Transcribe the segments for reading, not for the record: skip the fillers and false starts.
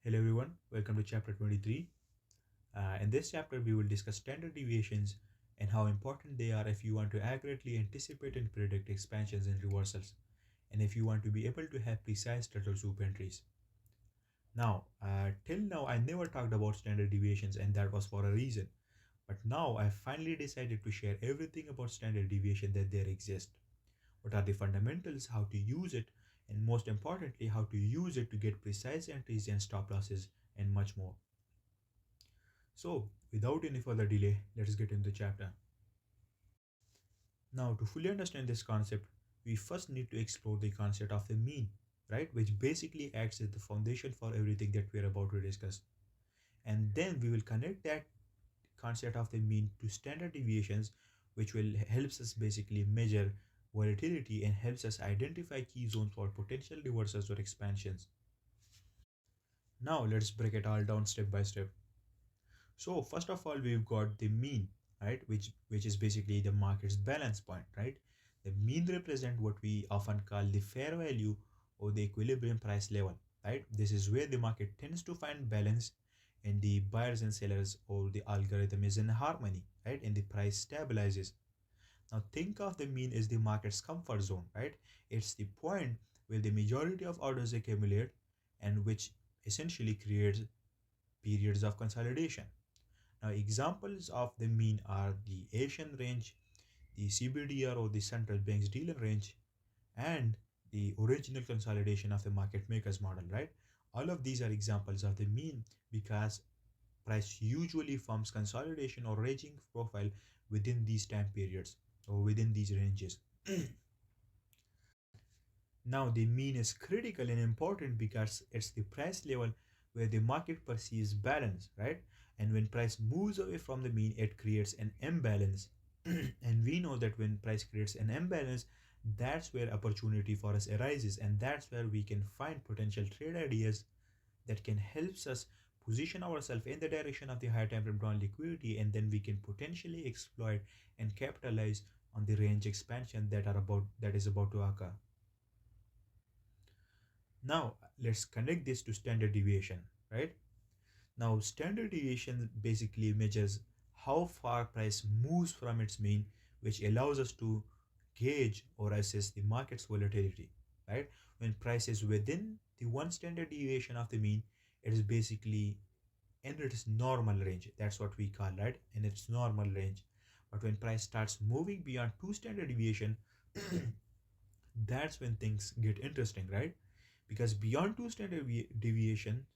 Hello everyone, welcome to chapter 23. In this chapter, we will discuss standard deviations and how important they are if you want to accurately anticipate and predict expansions and reversals, and if you want to be able to have precise turtle soup entries. Till now, I never talked about standard deviations, and that was for a reason. But now I finally decided to share everything about standard deviation that there exist. What are the fundamentals, how to use it, and most importantly, how to use it to get precise entries and stop losses, and much more. So, without any further delay, let's get into the chapter. Now, to fully understand this concept, we first need to explore the concept of the mean, right? Which basically acts as the foundation for everything that we are about to discuss. And then we will connect that concept of the mean to standard deviations, which will helps us basically measure volatility and helps us identify key zones for potential reversals or expansions. Now, let's break it all down step by step. So first of all, we've got the mean, right? Which is basically the market's balance point, right? The mean represent what we often call the fair value or the equilibrium price level, right? This is where the market tends to find balance and the buyers and sellers or the algorithm is in harmony, right? And the price stabilizes. Now think of the mean as the market's comfort zone, right? It's the point where the majority of orders accumulate and which essentially creates periods of consolidation. Now, examples of the mean are the Asian range, the CBDR or the central bank's dealer range, and the original consolidation of the market makers model, right? All of these are examples of the mean because price usually forms consolidation or ranging profile within these time periods or within these ranges. Now, the mean is critical and important because it's the price level where the market perceives balance, right? And when price moves away from the mean, it creates an imbalance. And we know that when price creates an imbalance, that's where opportunity for us arises, and that's where we can find potential trade ideas that can help us position ourselves in the direction of the higher time frame drawn liquidity, and then we can potentially exploit and capitalize on the range expansion that is about to occur. Now, let's connect this to standard deviation, right? Now, standard deviation basically measures how far price moves from its mean, which allows us to gauge or assess the market's volatility, right? When price is within the one standard deviation of the mean, it is basically in its normal range. That's what we call, right? In its normal range. But when price starts moving beyond two standard deviation, that's when things get interesting, right? Because beyond two standard deviation,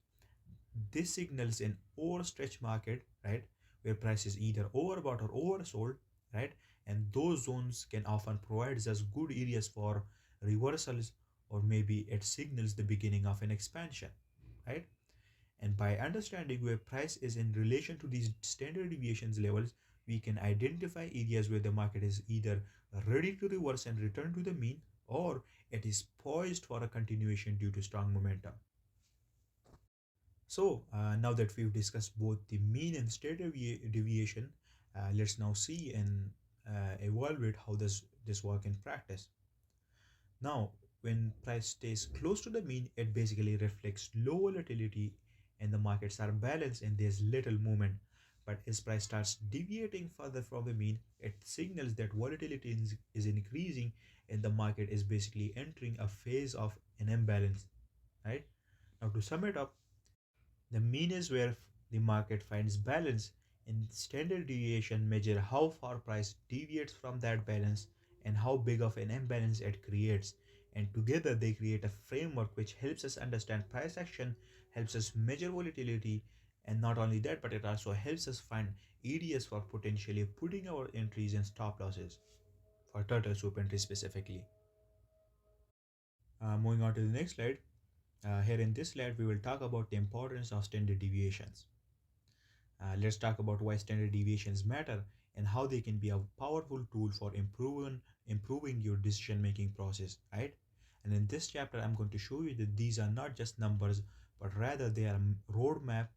this signals an overstretched market, right, where price is either overbought or oversold, right, and those zones can often provide us good areas for reversals, or maybe it signals the beginning of an expansion, right? And by understanding where price is in relation to these standard deviations levels, we can identify areas where the market is either ready to reverse and return to the mean, or it is poised for a continuation due to strong momentum. So now that we've discussed both the mean and standard deviation, let's now see and evaluate how does this work in practice. Now, when price stays close to the mean, it basically reflects low volatility and the markets are balanced and there's little movement. But as price starts deviating further from the mean, it signals that volatility is increasing and the market is basically entering a phase of an imbalance, right? Now, to sum it up, the mean is where the market finds balance, and standard deviation measure how far price deviates from that balance and how big of an imbalance it creates. And together they create a framework which helps us understand price action, helps us measure volatility, and not only that, but it also helps us find areas for potentially putting our entries and stop losses for turtle soup entries specifically. Moving on to the next slide. Here in this slide, we will talk about the importance of standard deviations. Let's talk about why standard deviations matter and how they can be a powerful tool for improving your decision making process, right? And in this chapter, I'm going to show you that these are not just numbers, but rather they are a roadmap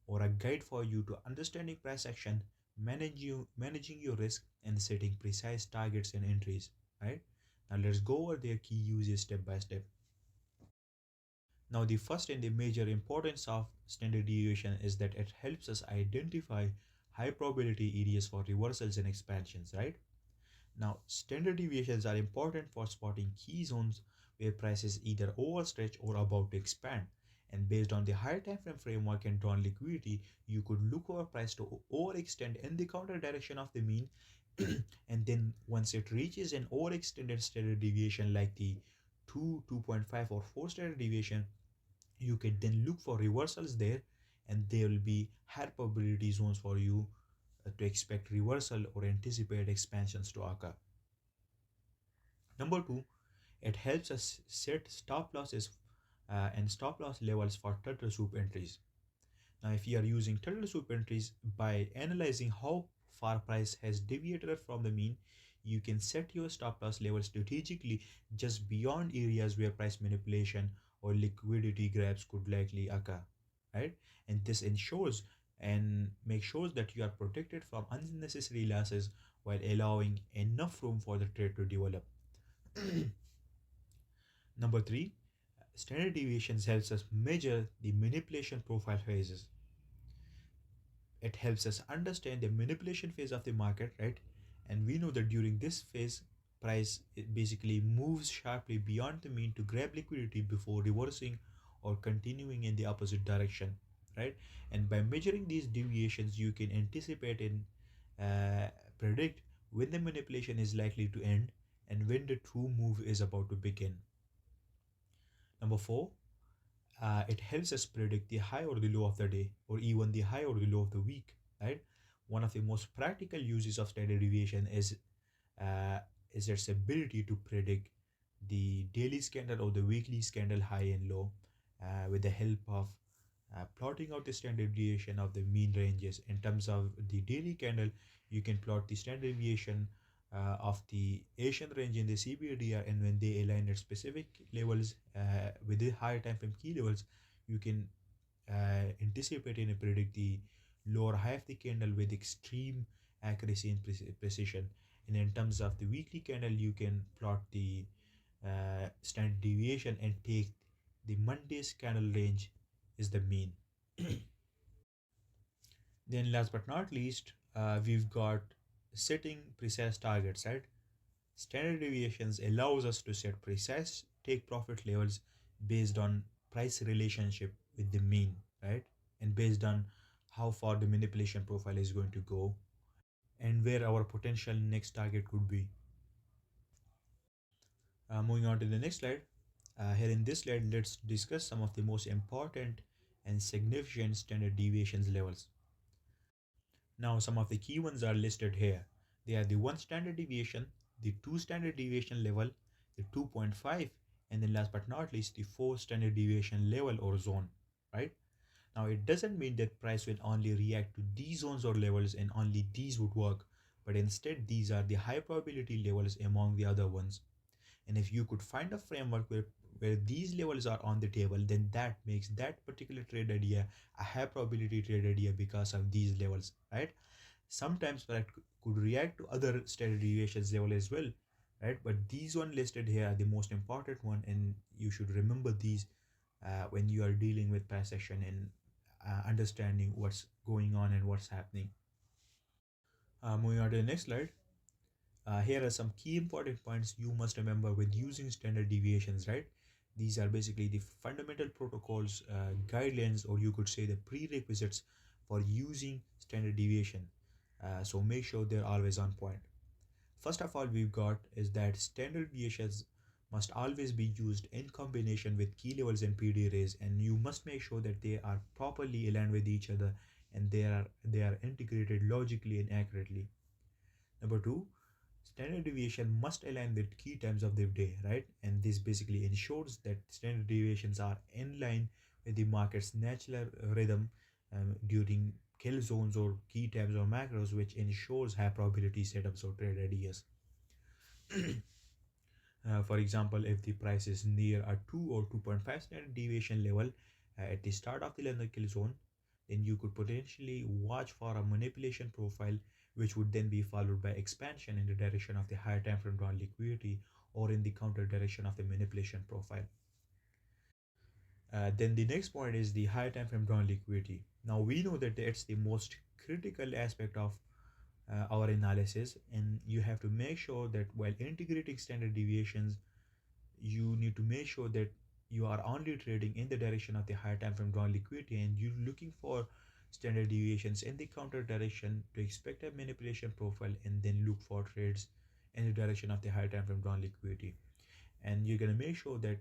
or a guide for you to understanding price action, managing your risk, and setting precise targets and entries, right? Now let's go over their key uses step by step. Now, the first and the major importance of standard deviation is that it helps us identify high probability areas for reversals and expansions, right? Now, standard deviations are important for spotting key zones where prices either overstretch or about to expand. And based on the higher time frame framework and drawn liquidity, you could look for price to overextend in the counter direction of the mean. And then once it reaches an overextended standard deviation like the 2, 2.5 or 4 standard deviation, you can then look for reversals there, and there will be higher probability zones for you to expect reversal or anticipate expansions to occur. Number two, it helps us set stop losses and stop loss levels for turtle soup entries. Now, if you are using turtle soup entries by analyzing how far price has deviated from the mean, you can set your stop loss level strategically just beyond areas where price manipulation or liquidity grabs could likely occur, right? And this ensures and makes sure that you are protected from unnecessary losses while allowing enough room for the trade to develop. Number three, standard deviations helps us measure the manipulation profile phases. It helps us understand the manipulation phase of the market, right? And we know that during this phase, price it basically moves sharply beyond the mean to grab liquidity before reversing or continuing in the opposite direction, right? And by measuring these deviations, you can anticipate and predict when the manipulation is likely to end and when the true move is about to begin. Number four, it helps us predict the high or the low of the day, or even the high or the low of the week, right? One of the most practical uses of standard deviation uh, is its ability to predict the daily candle or the weekly candle high and low with the help of plotting out the standard deviation of the mean ranges. In terms of the daily candle, you can plot the standard deviation of the Asian range in the CBDR, and when they align at specific levels with the higher time frame key levels, you can anticipate and predict the lower high of the candle with extreme accuracy and precision. And in terms of the weekly candle, you can plot the standard deviation and take the Monday's candle range is the mean. Then last but not least, we've got setting precise targets, right? Standard deviations allows us to set precise take profit levels based on price relationship with the mean, right? And based on how far the manipulation profile is going to go and where our potential next target could be. Moving on to the next slide. Here in this slide, let's discuss some of the most important and significant standard deviations levels. Now, some of the key ones are listed here. They are the 1 standard deviation, the 2 standard deviation level, the 2.5, and then last but not least, the 4 standard deviation level or zone, right? Now, it doesn't mean that price will only react to these zones or levels and only these would work, but instead, these are the high probability levels among the other ones. And if you could find a framework where these levels are on the table, then that makes that particular trade idea a high probability trade idea because of these levels, right? Sometimes that could react to other standard deviations level as well, right? But these one listed here are the most important one, and you should remember these when you are dealing with price action and understanding what's going on and what's happening. Moving on to the next slide. Here are some key important points you must remember with using standard deviations, right? These are basically the fundamental protocols, guidelines, or you could say the prerequisites for using standard deviation. So make sure they're always on point. First of all, we've got is that standard deviations must always be used in combination with key levels and PD arrays, and you must make sure that they are properly aligned with each other and they are integrated logically and accurately. Number two, standard deviation must align with key times of the day, right? And this basically ensures that standard deviations are in line with the market's natural rhythm during kill zones or key times or macros, which ensures high probability setups or trade ideas. For example, if the price is near a 2 or 2.5 standard deviation level at the start of the London kill zone, then you could potentially watch for a manipulation profile, which would then be followed by expansion in the direction of the higher time frame drawn liquidity or in the counter direction of the manipulation profile. Then the next point is the high time frame drawn liquidity. Now we know that it's the most critical aspect of our analysis, and you have to make sure that while integrating standard deviations, you need to make sure that you are only trading in the direction of the higher time frame drawn liquidity, and you're looking for standard deviations in the counter direction to expect a manipulation profile, and then look for trades in the direction of the higher time frame drawn liquidity. And you're going to make sure that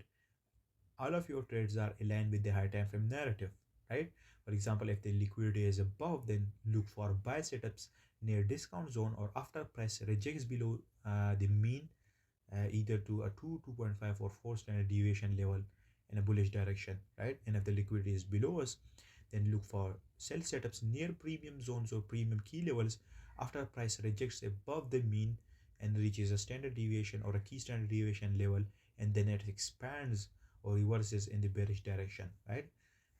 all of your trades are aligned with the high time frame narrative, right? For example, if the liquidity is above, then look for buy setups near discount zone or after price rejects below the mean, either to a 2, 2.5 or 4 standard deviation level in a bullish direction, right? And if the liquidity is below us, then look for sell setups near premium zones or premium key levels after price rejects above the mean and reaches a standard deviation or a key standard deviation level, and then it expands or reverses in the bearish direction, right?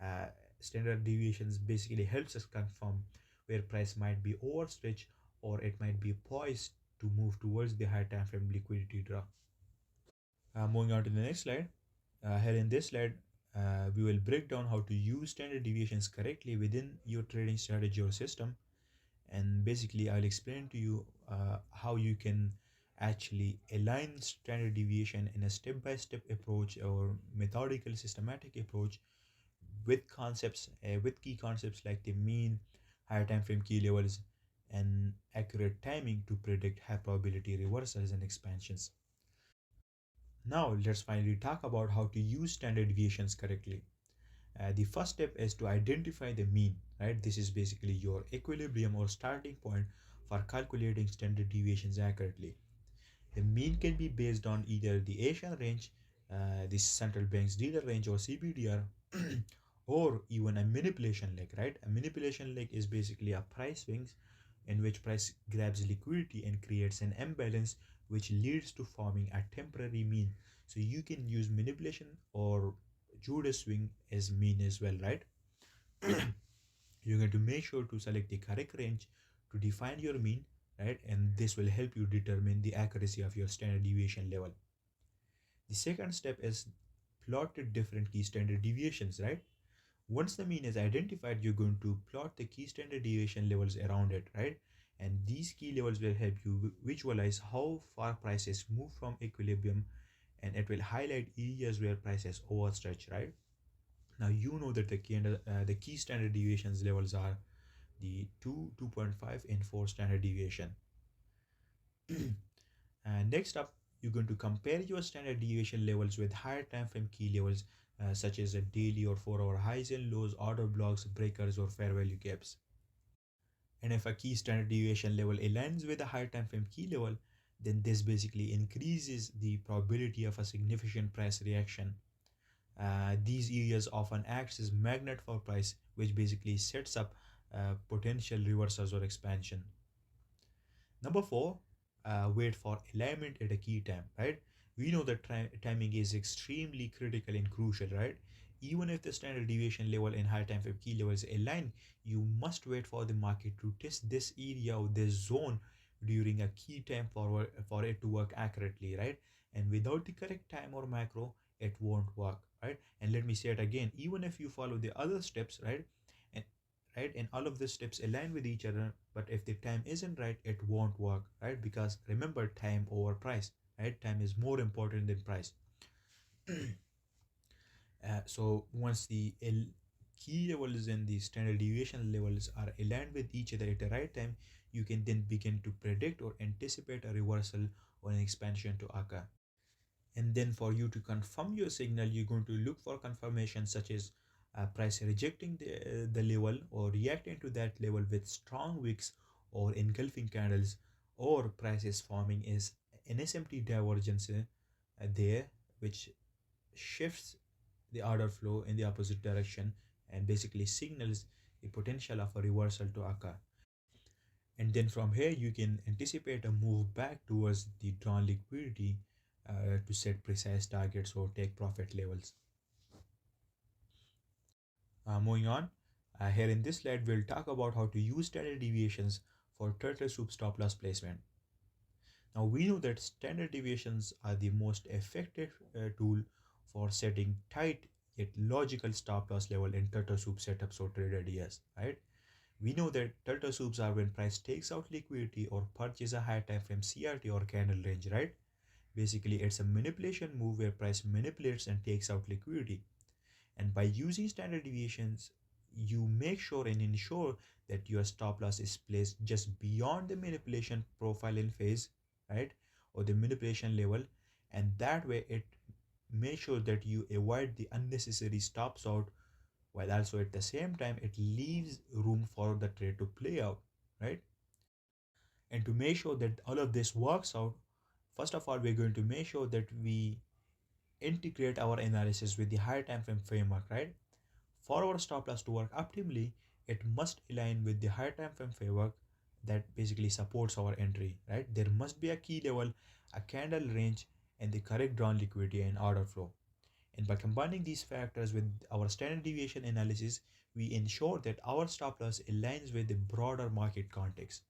Uh, Standard deviations basically helps us confirm where price might be overstretched or it might be poised to move towards the high time frame liquidity draw. Moving on to the next slide. Here in this slide, we will break down how to use standard deviations correctly within your trading strategy or system. And basically, I'll explain to you how you can actually align standard deviation in a step-by-step approach or methodical systematic approach with concepts, with key concepts like the mean, higher time frame key levels, and accurate timing to predict high probability reversals and expansions. Now let's finally talk about how to use standard deviations correctly. The first step is to identify the mean, right? This is basically your equilibrium or starting point for calculating standard deviations accurately. The mean can be based on either the Asian range, the central bank's dealer range or CBDR, or even a manipulation leg, right? A manipulation leg is basically a price swings in which price grabs liquidity and creates an imbalance which leads to forming a temporary mean. So you can use manipulation or Judas swing as mean as well, right? You're going to make sure to select the correct range to define your mean, right? And this will help you determine the accuracy of your standard deviation level. The second step is plot the different key standard deviations, right? Once the mean is identified, you're going to plot the key standard deviation levels around it, right? And these key levels will help you visualize how far prices move from equilibrium, and it will highlight areas where prices overstretch, right? Now you know that the key standard deviations levels are the 2, 2.5, and 4 standard deviation. And next up, you're going to compare your standard deviation levels with higher time frame key levels, such as a daily or 4-hour highs and lows, order blocks, breakers, or fair value gaps. And if a key standard deviation level aligns with a higher time frame key level, then this basically increases the probability of a significant price reaction. These areas often acts as magnet for price, which basically sets up potential reversals or expansion. Number four, wait for alignment at a key time, right? We know that timing is extremely critical and crucial, right? Even if the standard deviation level and high time frame key levels align, you must wait for the market to test this area or this zone during a key time for it to work accurately, right? And without the correct time or macro, it won't work, right? And let me say it again, even if you follow the other steps, right? And and all of the steps align with each other, but if the time isn't right, it won't work, right? Because remember, time over price, right? Time is more important than price. So once the key levels and the standard deviation levels are aligned with each other at the right time, you can then begin to predict or anticipate a reversal or an expansion to occur. And then for you to confirm your signal, you're going to look for confirmation such as price rejecting the level or reacting to that level with strong wicks or engulfing candles, or prices forming is an SMT divergence there, which shifts the order flow in the opposite direction and basically signals the potential of a reversal to occur. And then from here, you can anticipate a move back towards the drawn liquidity to set precise targets or take profit levels. Moving on, here in this slide, we'll talk about how to use standard deviations for turtle soup stop loss placement. Now, we know that standard deviations are the most effective tool for setting tight yet logical stop loss level in turtle soup setups or trade ideas, right? We know that turtle soups are when price takes out liquidity or purchase a higher time frame CRT or candle range, right? Basically, it's a manipulation move where price manipulates and takes out liquidity. And by using standard deviations, you make sure and ensure that your stop loss is placed just beyond the manipulation profile in phase, right? Or the manipulation level. And that way it makes sure that you avoid the unnecessary stops out, while also at the same time it leaves room for the trade to play out, right? And to make sure that all of this works out, first of all, we're going to make sure that we integrate our analysis with the higher time frame framework, right? For our stop loss to work optimally, it must align with the higher time frame framework that basically supports our entry, right? There must be a key level, a candle range, and the correct drawn liquidity and order flow. And by combining these factors with our standard deviation analysis, we ensure that our stop loss aligns with the broader market context.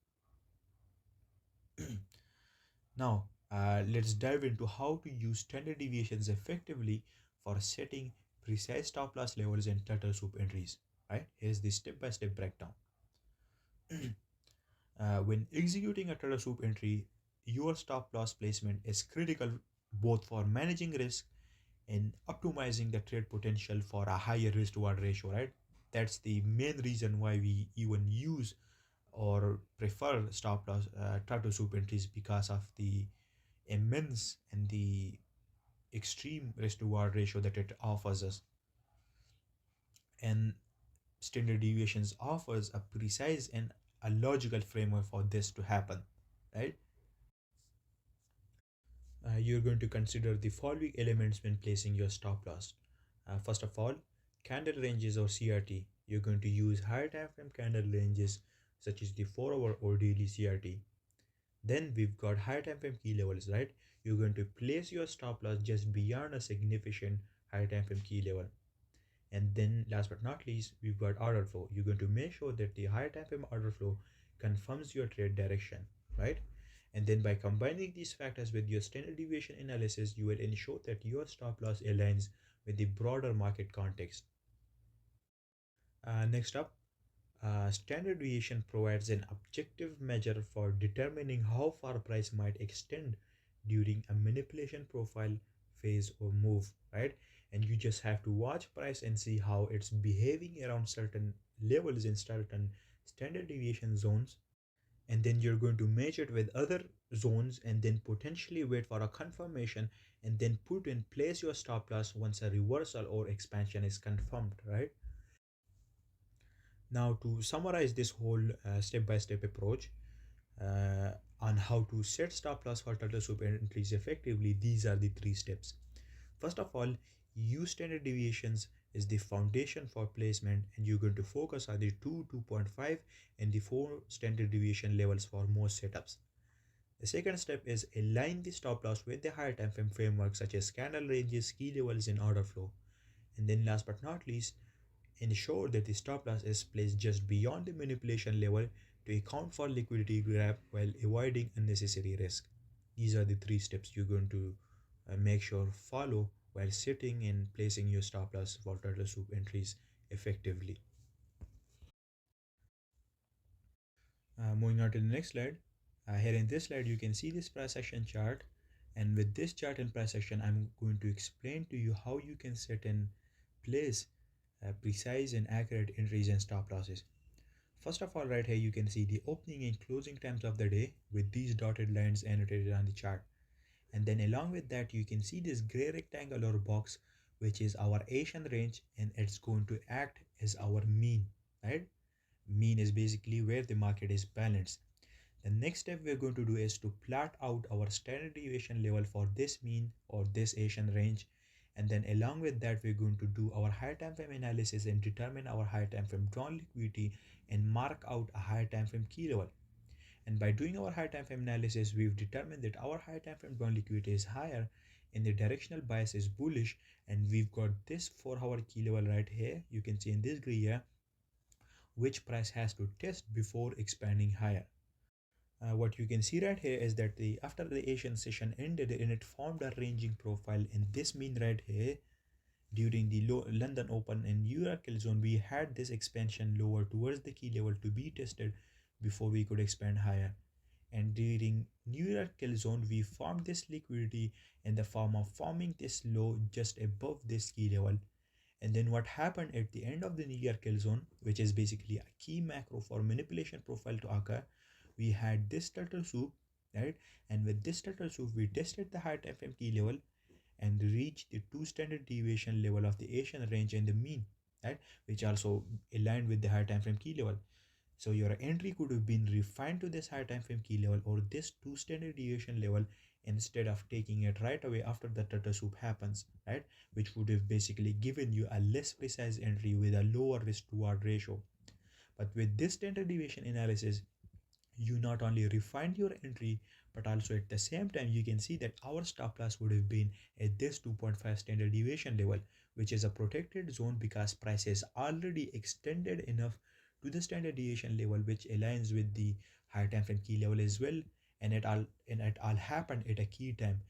Now, let's dive into how to use standard deviations effectively for setting precise stop loss levels in turtle soup entries. Right? Here's the step-by-step breakdown. When executing a turtle soup entry, your stop loss placement is critical both for managing risk and optimizing the trade potential for a higher risk reward ratio. Right? That's the main reason why we even use or prefer stop loss turtle soup entries, because of the immense and the extreme risk to reward ratio that it offers us. And standard deviations offers a precise and a logical framework for this to happen, right? You're going to consider the following elements when placing your stop loss. First of all, candle ranges or CRT. You're going to use higher time frame candle ranges such as the 4 hour or daily CRT. Then we've got higher time frame key levels, right? You're going to place your stop loss just beyond a significant higher time frame key level. And then last but not least, we've got order flow. You're going to make sure that the higher time frame order flow confirms your trade direction, right? And then by combining these factors with your standard deviation analysis, you will ensure that your stop loss aligns with the broader market context. Next up, standard deviation provides an objective measure for determining how far price might extend during a manipulation profile phase or move, right? And you just have to watch price and see how it's behaving around certain levels in certain standard deviation zones, and then you're going to match it with other zones and then potentially wait for a confirmation and then put in place your stop loss once a reversal or expansion is confirmed, right? Now, to summarize this whole step by step approach uh, on how to set stop loss for turtle soup entries effectively, these are the three steps. First of all, use standard deviations is the foundation for placement, and you're going to focus on the 2, 2.5, and the 4 standard deviation levels for most setups. The second step is align the stop loss with the higher time frame framework such as candle ranges, key levels, and order flow. And then last but not least, ensure that the stop loss is placed just beyond the manipulation level to account for liquidity grab while avoiding unnecessary risk. These are the three steps you're going to make sure follow while setting and placing your stop loss for turtle soup entries effectively. Moving on to the next slide. Here in this slide, you can see this price action chart. And with this chart and price action, I'm going to explain to you how you can set and place precise and accurate entries and stop losses. First of all, right here, you can see the opening and closing times of the day with these dotted lines annotated on the chart. And then along with that, you can see this gray rectangle or box, which is our Asian range, and it's going to act as our mean, right? Mean is basically where the market is balanced. The next step we're going to do is to plot out our standard deviation level for this mean or this Asian range. And then along with that, we're going to do our high time frame analysis and determine our high time frame drawn liquidity and mark out a high time frame key level. And by doing our high time frame analysis, we've determined that our high time frame drawn liquidity is higher and the directional bias is bullish. And we've got this 4 hour key level right here. You can see in this gray here, which price has to test before expanding higher. What you can see right here is that the after the Asian session ended and it formed a ranging profile in this mean right here, During the London Open and New York zone, we had this expansion lower towards the key level to be tested before we could expand higher. And during New York zone, we formed this liquidity in the form of forming this low just above this key level. And then what happened at the end of the New York zone, which is basically a key macro for manipulation profile to occur, we had this turtle soup, right? And with this turtle soup, we tested the high time frame key level and reach the two standard deviation level of the Asian range and the mean, right, which also aligned with the higher time frame key level. So your entry could have been refined to this higher time frame key level or this two standard deviation level instead of taking it right away after the turtle soup happens, right, which would have basically given you a less precise entry with a lower risk reward ratio. But with this standard deviation analysis, you not only refined your entry, but also at the same time you can see that our stop loss would have been at this 2.5 standard deviation level, which is a protected zone because price has already extended enough to the standard deviation level, which aligns with the higher time frame key level as well. And it all happened at a key time.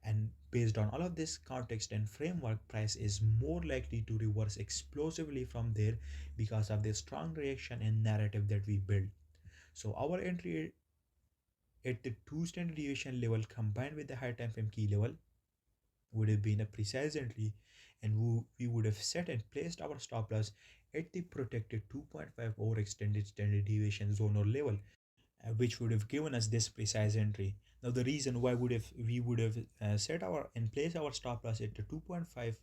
And based on all of this context and framework, price is more likely to reverse explosively from there because of the strong reaction and narrative that we built. So our entry at the two standard deviation level combined with the high time frame key level would have been a precise entry, and we would have set and placed our stop loss at the protected 2.5 overextended standard deviation zone or level, which would have given us this precise entry. Now the reason why would have we would have set our and place our stop loss at the 2.5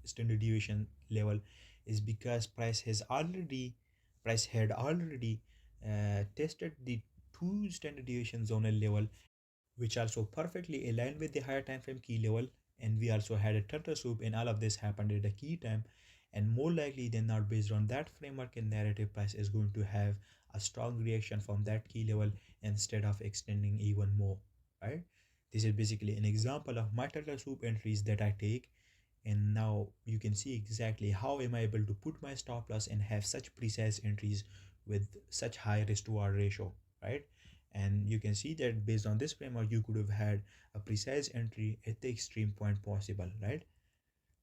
standard deviation level is because price had already tested the two standard deviation zonal level, which also perfectly aligned with the higher time frame key level. And we also had a turtle soup, and all of this happened at a key time. And more likely than not, based on that framework and narrative, price is going to have a strong reaction from that key level instead of extending even more, right? This is basically an example of my turtle soup entries that I take, and now you can see exactly how am I able to put my stop loss and have such precise entries with such high risk to reward ratio, right? And you can see that based on this framework you could have had a precise entry at the extreme point possible, right?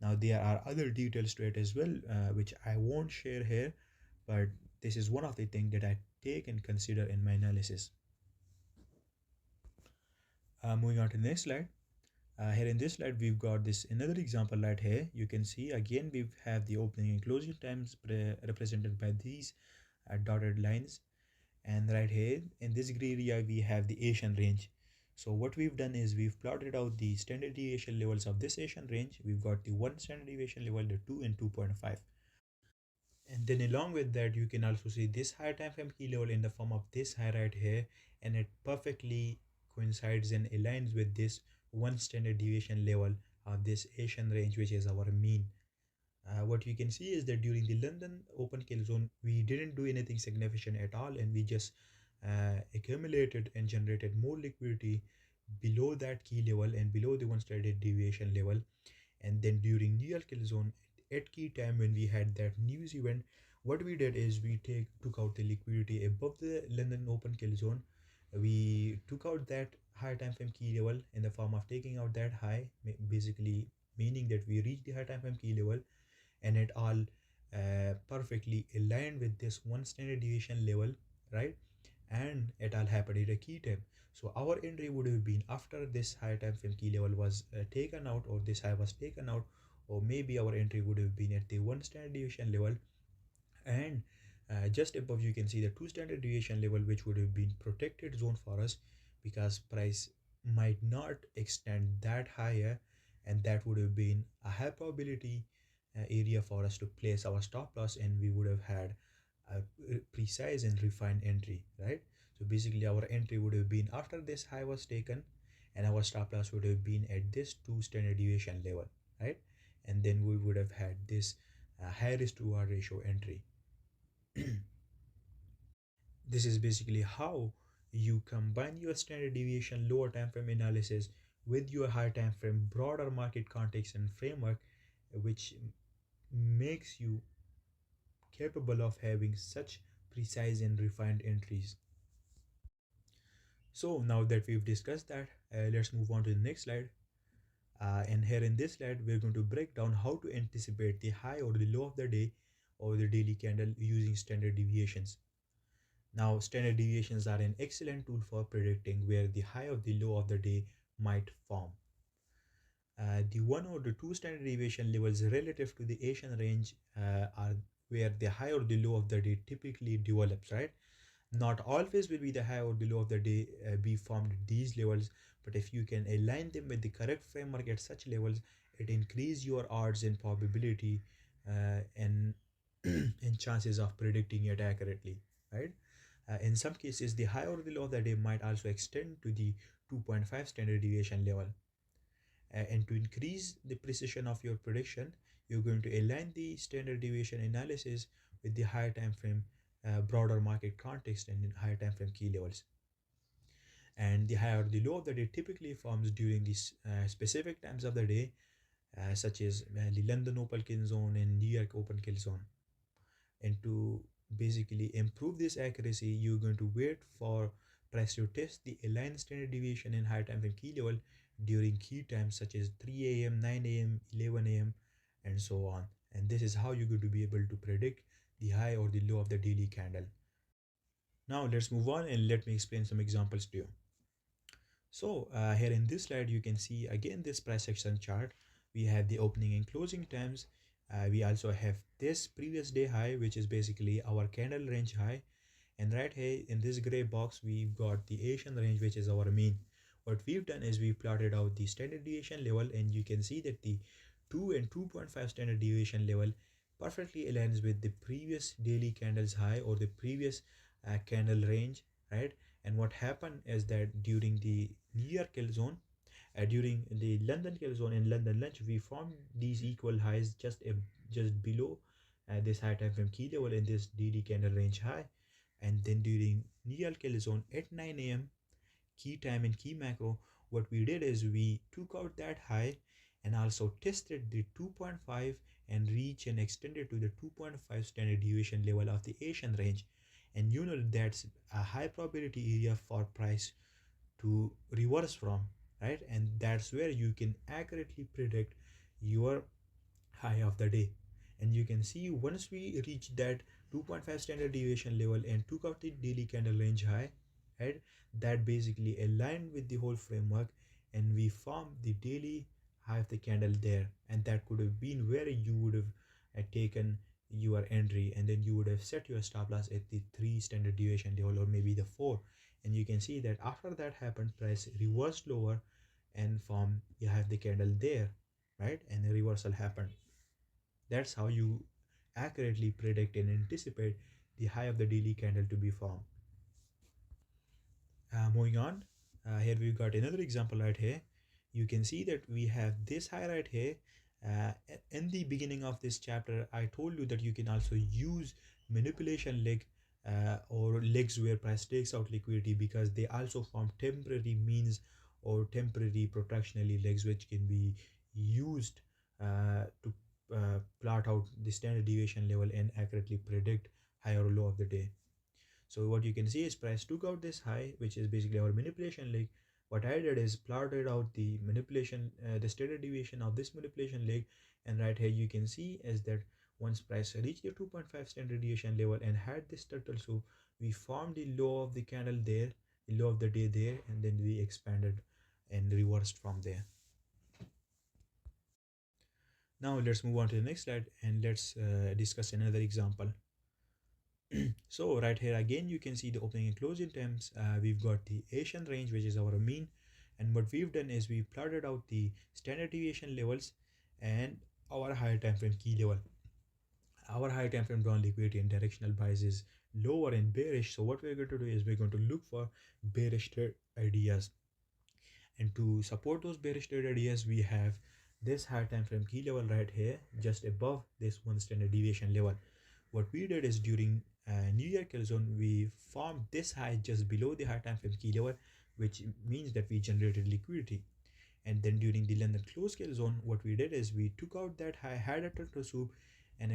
Now there are other details to it as well, which I won't share here, but this is one of the things that I take and consider in my analysis. Moving on to the next slide. Here in this slide, we've got this another example right here. You can see again we have the opening and closing times represented by these dotted lines, and right here in this gray area we have the Asian range. So what we've done is we've plotted out the standard deviation levels of this Asian range. We've got the one standard deviation level, the 2 and 2.5, and then along with that you can also see this high time frame key level in the form of this high right here, and it perfectly coincides and aligns with this one standard deviation level of this Asian range, which is our mean. What you can see is that during the London open kill zone we didn't do anything significant at all, and we just accumulated and generated more liquidity below that key level and below the one standard deviation level. And then during New York kill zone at key time when we had that news event, what we did is we took out the liquidity above the London open kill zone. We took out that high time frame key level in the form of taking out that high, basically meaning that we reached the high time frame key level, and it all perfectly aligned with this one standard deviation level, right? And it all happened at a key time. So our entry would have been after this high time frame key level was taken out, or this high was taken out, or maybe our entry would have been at the one standard deviation level, and just above you can see the two standard deviation level, which would have been protected zone for us because price might not extend that higher, and that would have been a high probability area for us to place our stop loss, and we would have had a precise and refined entry, right? So basically our entry would have been after this high was taken, and our stop loss would have been at this two standard deviation level, right? And then we would have had this high risk to reward ratio entry. This is basically how you combine your standard deviation lower time frame analysis with your high time frame broader market context and framework, which makes you capable of having such precise and refined entries. So now that we've discussed that, let's move on to the next slide. And here in this slide, we're going to break down how to anticipate the high or the low of the day or the daily candle using standard deviations. Now, standard deviations are an excellent tool for predicting where the high or the low of the day might form. The one or the two standard deviation levels relative to the Asian range are where the high or the low of the day typically develops, right? Not always will be the high or the low of the day be formed at these levels, but if you can align them with the correct framework at such levels, it increase your odds and probability and and chances of predicting it accurately, right? In some cases, the high or the low of the day might also extend to the 2.5 standard deviation level. And to increase the precision of your prediction, you're going to align the standard deviation analysis with the higher time frame, broader market context, and in higher time frame key levels. And the higher the low of the day typically forms during these specific times of the day, such as the London open kill zone and New York open kill zone. And to basically improve this accuracy, you're going to wait for price to test the aligned standard deviation in high time frame key level during key times such as 3 a.m., 9 a.m., 11 a.m., and so on. And this is how you're going to be able to predict the high or the low of the daily candle. Now let's move on and let me explain some examples to you. So here in this slide, you can see again this price action chart. We have the opening and closing times. We also have this previous day high, which is basically our candle range high. And right here in this gray box, we've got the Asian range, which is our mean. What we've done is we plotted out the standard deviation level, and you can see that the 2 and 2.5 standard deviation level perfectly aligns with the previous daily candles high or the previous candle range, right? And what happened is that during the New York kill zone, during the London kill zone and London lunch, we formed these equal highs just below this high time frame key level in this daily candle range high. And then during New York kill zone at 9 a.m. key time and key macro, what we did is we took out that high and also tested the 2.5 and reach and extended to the 2.5 standard deviation level of the Asian range. And you know that's a high probability area for price to reverse from, right? And that's where you can accurately predict your high of the day. And you can see once we reach that 2.5 standard deviation level and took out the daily candle range high, right, that basically aligned with the whole framework, and we formed the daily high of the candle there. And that could have been where you would have taken your entry, and then you would have set your stop loss at the 3 standard deviation level or maybe the 4. And you can see that after that happened, price reversed lower and from you have the candle there, right, and a reversal happened. That's how you accurately predict and anticipate the high of the daily candle to be formed. Moving on, here we've got another example right here. You can see that we have this high right here. uh, in the beginning of this chapter, I told you that you can also use manipulation leg or legs where price takes out liquidity, because they also form temporary means or temporary protectionally legs which can be used to plot out the standard deviation level and accurately predict high or low of the day. So what you can see is price took out this high, which is basically our manipulation leg. What I did is plotted out the manipulation, the standard deviation of this manipulation leg, and right here you can see is that once price reached the 2.5 standard deviation level and had this turtle soup, we formed the low of the candle there, the low of the day there, and then we expanded and reversed from there. Now let's move on to the next slide and let's discuss another example. So right here again you can see the opening and closing times. We've got the Asian range, which is our mean, and what we've done is we plotted out the standard deviation levels and our higher time frame key level. Our higher time frame drawn liquidity and directional bias is lower and bearish, so what we're going to do is we're going to look for bearish trade ideas, and to support those bearish trade ideas we have this higher time frame key level right here just above this one standard deviation level. What we did is during New Year kill zone, we formed this high just below the high time frame key level, which means that we generated liquidity. And then during the London close kill zone, what we did is we took out that high, had a turtle soup, and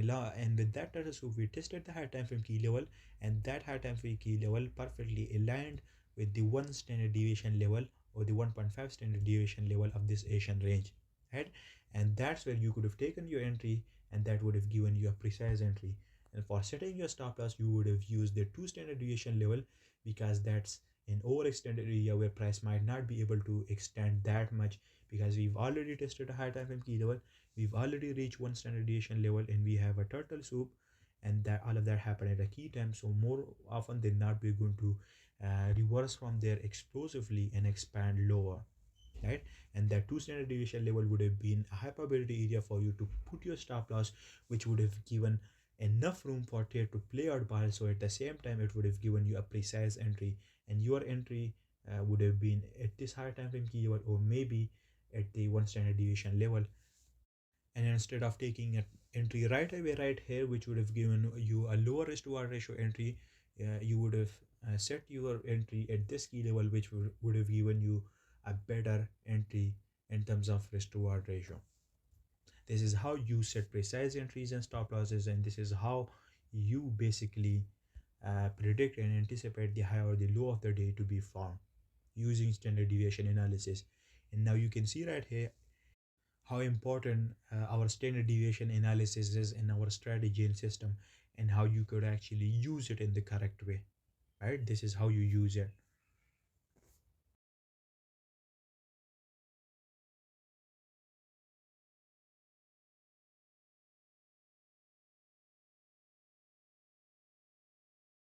with that turtle soup, we tested the high time frame key level, and that high time frame key level perfectly aligned with the one standard deviation level or the 1.5 standard deviation level of this Asian range. right? And that's where you could have taken your entry, and that would have given you a precise entry. And for setting your stop loss, you would have used the two standard deviation level, because that's an overextended area where price might not be able to extend that much, because we've already tested a high time frame key level, we've already reached one standard deviation level, and we have a turtle soup, and that all of that happened at a key time. So more often than not, we're going to reverse from there explosively and expand lower, right? And that two standard deviation level would have been a high probability area for you to put your stop loss, which would have given enough room for trade to play out, but also at the same time it would have given you a precise entry, and your entry would have been at this higher time frame keyword, or maybe at the one standard deviation level. And instead of taking an entry right away right here, which would have given you a lower risk to reward ratio entry, you would have set your entry at this key level, which would have given you a better entry in terms of risk to reward ratio. This is how you set precise entries and stop losses, and this is how you basically predict and anticipate the high or the low of the day to be formed using standard deviation analysis. And now you can see right here how important our standard deviation analysis is in our strategy and system, and how you could actually use it in the correct way, right? This is how you use it.